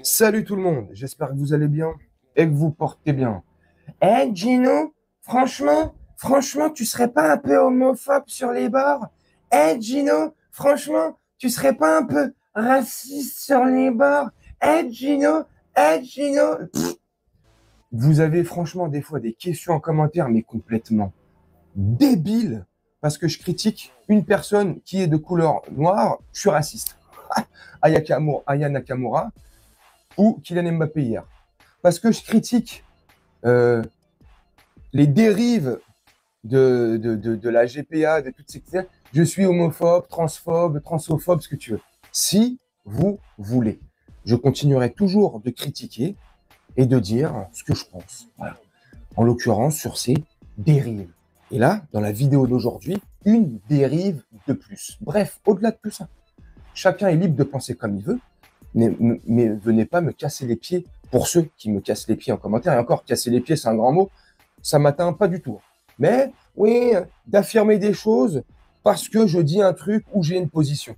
Salut tout le monde, j'espère que vous allez bien et que vous portez bien. Eh Gino, franchement, tu serais pas un peu homophobe sur les bords? Eh Gino, franchement, tu serais pas un peu raciste sur les bords? Eh Gino. Vous avez franchement des fois des questions en commentaire, mais complètement débiles, parce que je critique une personne qui est de couleur noire, je suis raciste. Aya Nakamura ou Kylian Mbappé hier. Parce que je critique euh, les dérives de la GPA, de toutes ces choses. Je suis homophobe, transphobe, ce que tu veux. Si vous voulez, je continuerai toujours de critiquer et de dire ce que je pense. Voilà. En l'occurrence, sur ces dérives. Et là, dans la vidéo d'aujourd'hui, une dérive de plus. Bref, au-delà de tout ça, chacun est libre de penser comme il veut, mais venez pas me casser les pieds pour ceux qui me cassent les pieds en commentaire. Et encore, casser les pieds, c'est un grand mot, ça m'atteint pas du tout. Mais oui, d'affirmer des choses parce que je dis un truc ou j'ai une position,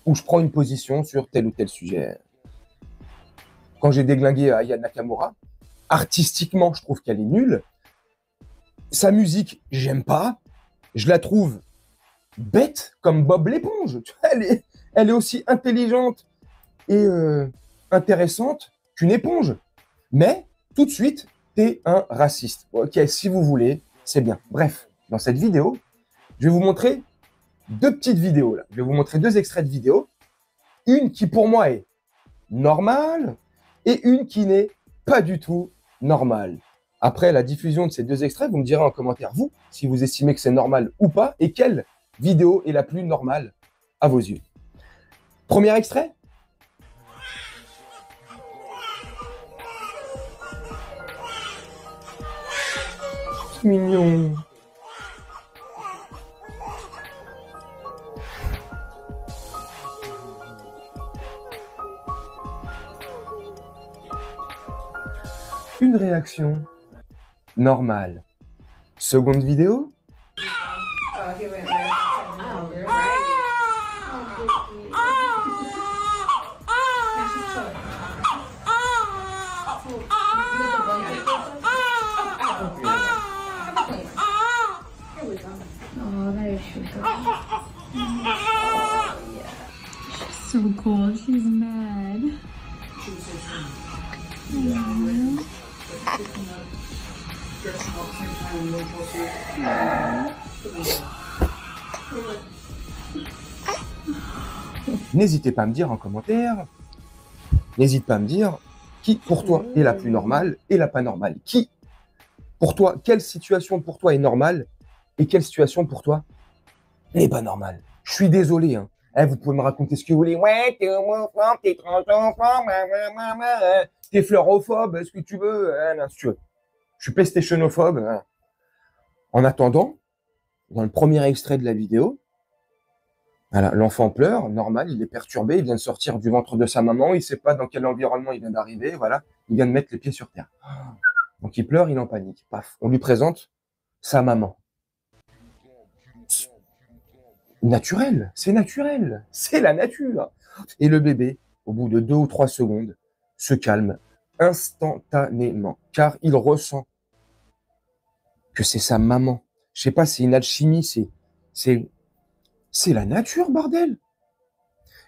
ou je prends une position sur tel ou tel sujet. Quand j'ai déglingué Aya Nakamura, artistiquement, je trouve qu'elle est nulle. Sa musique, j'aime pas. Je la trouve bête comme Bob l'éponge. Elle est aussi intelligente et intéressante qu'une éponge. Mais tout de suite, t'es un raciste. Ok, si vous voulez, c'est bien. Bref, dans cette vidéo, je vais vous montrer deux petites vidéos. Là. Je vais vous montrer deux extraits de vidéos. Une qui pour moi est normale et une qui n'est pas du tout normale. Après la diffusion de ces deux extraits, vous me direz en commentaire, vous, si vous estimez que c'est normal ou pas, et quelle vidéo est la plus normale à vos yeux. Premier extrait. C'est mignon. Une réaction normale. Seconde vidéo. Oh, that is sugar. She's so cool. She's mad. N'hésitez pas à me dire en commentaire, n'hésite pas à me dire qui pour toi est la plus normale et la pas normale. Qui pour toi, quelle situation pour toi est normale et quelle situation pour toi n'est pas normale. Je suis désolé, hein. Vous pouvez me raconter ce que vous voulez. Ouais, t'es homophobe, t'es transphobe, t'es fleurophobe, ce que tu veux. Non, si tu veux. Je suis playstationophobe. En attendant, dans le premier extrait de la vidéo, voilà, l'enfant pleure, normal, il est perturbé, il vient de sortir du ventre de sa maman, il ne sait pas dans quel environnement il vient d'arriver, voilà, il vient de mettre les pieds sur terre. Donc il pleure, il est en panique. Paf, on lui présente sa maman. Naturel, c'est la nature. Et le bébé, au bout de 2 ou 3 secondes, se calme instantanément, car il ressent que c'est sa maman. Je sais pas, c'est une alchimie, c'est la nature, bordel.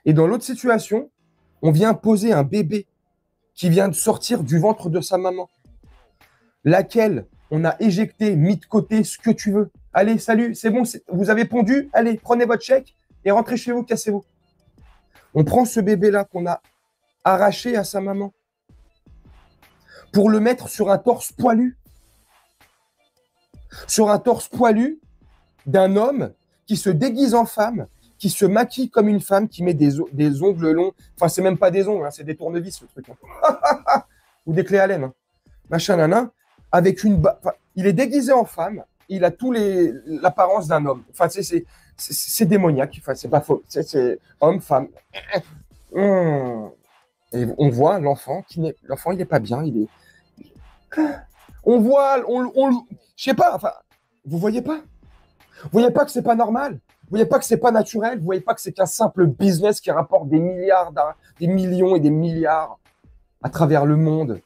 Et dans l'autre situation, on vient poser un bébé qui vient de sortir du ventre de sa maman, laquelle on a éjecté, mis de côté, ce que tu veux. Allez, salut, c'est bon, vous avez pondu, allez, prenez votre chèque et rentrez chez vous, cassez-vous. On prend ce bébé-là qu'on a arraché à sa maman pour le mettre sur un torse poilu. Sur un torse poilu d'un homme qui se déguise en femme, qui se maquille comme une femme, qui met des ongles longs. Enfin, c'est même pas des ongles, hein, c'est des tournevis, le truc. Hein. Ou des clés à laine. Hein. Machin, nana. Avec une... Enfin, il est déguisé en femme, il a tous l'apparence d'un homme. Enfin, c'est démoniaque. Enfin, c'est pas faux. C'est homme, femme. Et on voit l'enfant l'enfant, il est pas bien. Il est... On voit... je sais pas. Enfin, vous voyez pas? Vous voyez pas que c'est pas normal? Vous voyez pas que c'est pas naturel? Vous voyez pas que c'est qu'un simple business qui rapporte des milliards, des millions et des milliards? à travers le monde,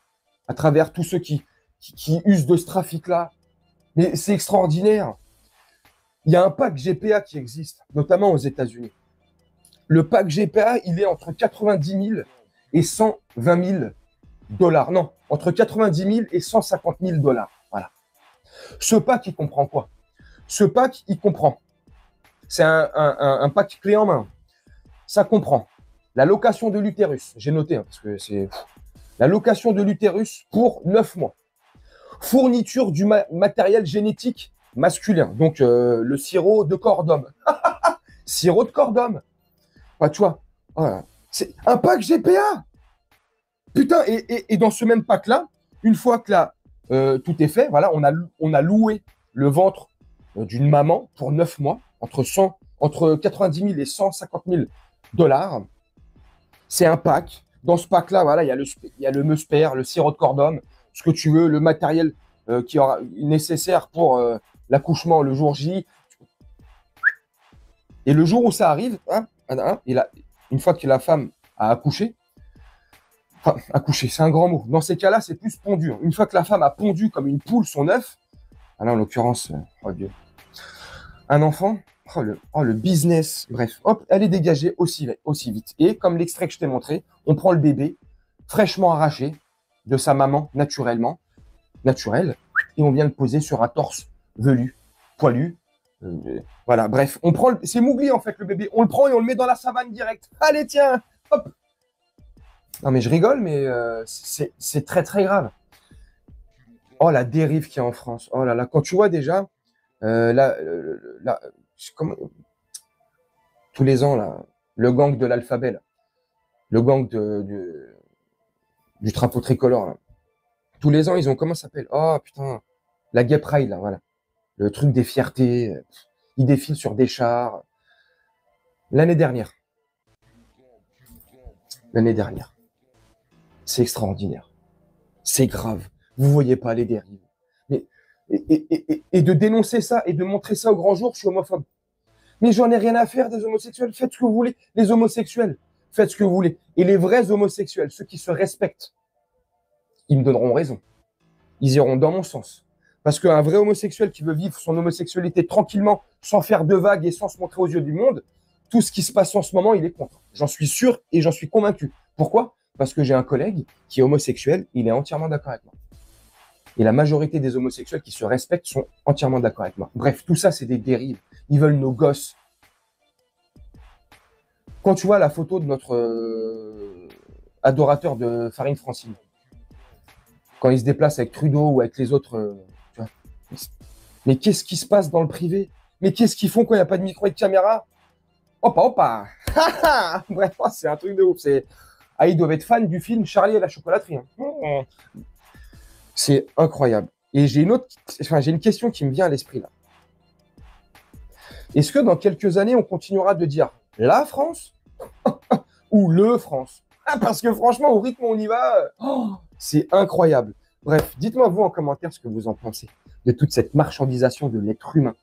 à travers tous ceux qui usent de ce trafic-là. Mais c'est extraordinaire. Il y a un pack GPA qui existe, notamment aux États-Unis. Le pack GPA, il est entre 90 000 et 120 000 dollars. Non, entre 90 000 et 150 000 dollars. Voilà. Ce pack, il comprend quoi? Ce pack, il comprend. C'est un pack clé en main. Ça comprend la location de l'utérus. J'ai noté, hein, parce que c'est la location de l'utérus pour 9 mois. Fourniture du matériel génétique masculin. Donc, le sirop de corps d'homme. Sirop de corps d'homme. Bah, tu vois, voilà. C'est un pack GPA. Putain, et dans ce même pack-là, une fois que là, tout est fait, voilà, on a loué le ventre d'une maman pour 9 mois, entre 90 000 et 150 000 dollars. C'est un pack. Dans ce pack-là, voilà, il y a le musper, le sirop de corps d'homme, ce que tu veux, le matériel qui aura nécessaire pour l'accouchement le jour J. Et le jour où ça arrive, une fois que la femme a accouché, enfin, accouché, c'est un grand mot. Dans ces cas-là, c'est plus pondu. Une fois que la femme a pondu comme une poule son œuf, là, en l'occurrence, oh Dieu, un enfant, le business, bref, hop, elle est dégagée aussi vite. Et comme l'extrait que je t'ai montré, on prend le bébé fraîchement arraché de sa maman naturelle, et on vient le poser sur un torse velu, poilu. Voilà, bref, c'est Mowgli en fait le bébé. On le prend et on le met dans la savane direct. Allez, tiens, hop. Non mais je rigole, mais c'est très très grave. Oh la dérive qu'il y a en France. Oh là là, quand tu vois déjà tous les ans là, le gang de l'alphabet, le gang du drapeau tricolore. Là. Tous les ans, ils ont comment ça s'appelle? Oh putain, la Gay Pride là, voilà, le truc des fiertés. Ils défilent sur des chars. L'année dernière, c'est extraordinaire, c'est grave. Vous voyez pas les dérives. Mais et de dénoncer ça et de montrer ça au grand jour, je suis homophobe. Mais j'en ai rien à faire des homosexuels. Faites ce que vous voulez. Les homosexuels, faites ce que vous voulez. Et les vrais homosexuels, ceux qui se respectent, ils me donneront raison. Ils iront dans mon sens. Parce qu'un vrai homosexuel qui veut vivre son homosexualité tranquillement, sans faire de vagues et sans se montrer aux yeux du monde, tout ce qui se passe en ce moment, il est contre. J'en suis sûr et j'en suis convaincu. Pourquoi? Parce que j'ai un collègue qui est homosexuel, il est entièrement d'accord avec moi. Et la majorité des homosexuels qui se respectent sont entièrement d'accord avec moi. Bref, tout ça, c'est des dérives. Ils veulent nos gosses. Quand tu vois la photo de notre adorateur de Farine Francine, quand il se déplace avec Trudeau ou avec les autres, tu vois, mais qu'est-ce qui se passe dans le privé? Mais qu'est-ce qu'ils font quand il n'y a pas de micro et de caméra? Hoppa. Bref, c'est un truc de ouf. Ils doivent être fans du film Charlie et la chocolaterie. Hein. C'est incroyable. Et j'ai une question qui me vient à l'esprit là. Est-ce que dans quelques années, on continuera de dire la France ou le France? Parce que franchement, au rythme où on y va, c'est incroyable. Bref, dites-moi vous en commentaire ce que vous en pensez de toute cette marchandisation de l'être humain.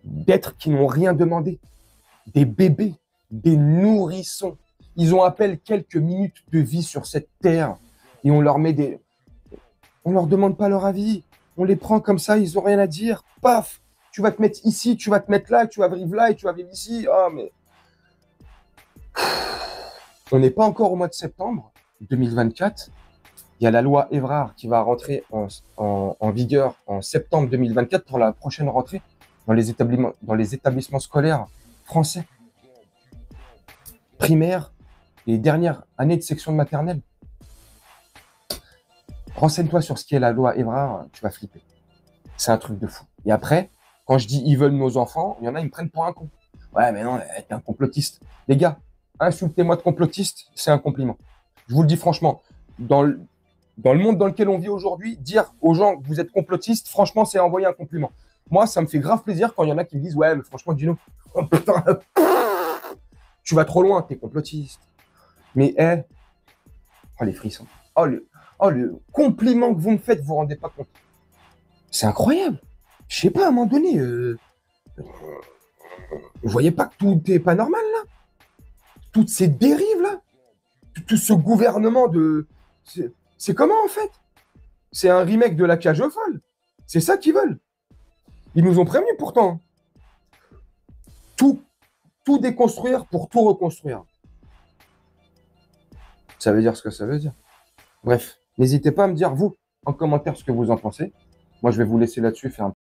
D'êtres qui n'ont rien demandé. Des bébés, des nourrissons. Ils ont à peine quelques minutes de vie sur cette terre et on leur met on leur demande pas leur avis. On les prend comme ça, ils ont rien à dire. Paf, tu vas te mettre ici, tu vas te mettre là, tu vas vivre là et tu vas vivre ici. Oh, mais on n'est pas encore au mois de septembre 2024. Il y a la loi Evrard qui va rentrer en vigueur en septembre 2024 pour la prochaine rentrée dans les établissements scolaires français, primaires et dernière année de section de maternelle. Renseigne-toi sur ce qu'est la loi Evrard, tu vas flipper. C'est un truc de fou. Et après, quand je dis ils veulent nos enfants, il y en a, ils me prennent pour un con. Ouais, mais non, t'es un complotiste. Les gars, insultez-moi de complotiste, c'est un compliment. Je vous le dis franchement, dans le monde dans lequel on vit aujourd'hui, dire aux gens que vous êtes complotistes, franchement, c'est envoyer un compliment. Moi, ça me fait grave plaisir quand il y en a qui me disent « Ouais, mais franchement, Gino, oh, putain, tu vas trop loin, t'es complotiste. » Mais, oh les frissons. Oh, le compliment que vous me faites, vous vous rendez pas compte. C'est incroyable. Je sais pas, à un moment donné, vous voyez pas que tout est pas normal, là? Toutes ces dérives, là? tout ce gouvernement de... C'est comment, en fait? C'est un remake de La Cage aux folles. C'est ça qu'ils veulent. Ils nous ont prévenus, pourtant. Tout déconstruire pour tout reconstruire. Ça veut dire ce que ça veut dire. Bref, n'hésitez pas à me dire, vous, en commentaire, ce que vous en pensez. Moi, je vais vous laisser là-dessus, faire un